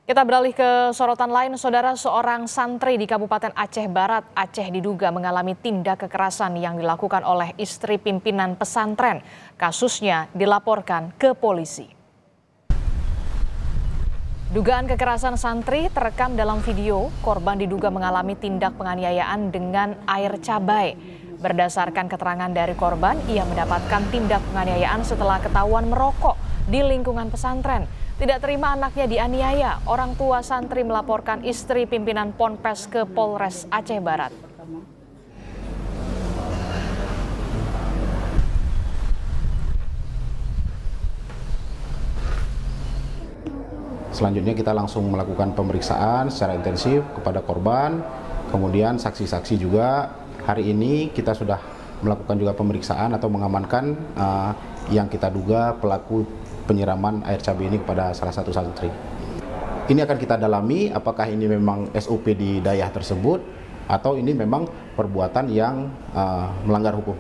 Kita beralih ke sorotan lain, saudara. Seorang santri di Kabupaten Aceh Barat, Aceh diduga mengalami tindak kekerasan yang dilakukan oleh istri pimpinan pesantren. Kasusnya dilaporkan ke polisi. Dugaan kekerasan santri terekam dalam video. Korban diduga mengalami tindak penganiayaan dengan air cabai. Berdasarkan keterangan dari korban, ia mendapatkan tindak penganiayaan setelah ketahuan merokok di lingkungan pesantren. Tidak terima anaknya dianiaya, orang tua santri melaporkan istri pimpinan Ponpes ke Polres Aceh Barat. Selanjutnya kita langsung melakukan pemeriksaan secara intensif kepada korban, kemudian saksi-saksi juga. Hari ini kita sudah melakukan juga pemeriksaan atau mengamankan yang kita duga pelaku penyiraman air cabai ini kepada salah satu santri. Ini akan kita dalami apakah ini memang SOP di daerah tersebut atau ini memang perbuatan yang melanggar hukum.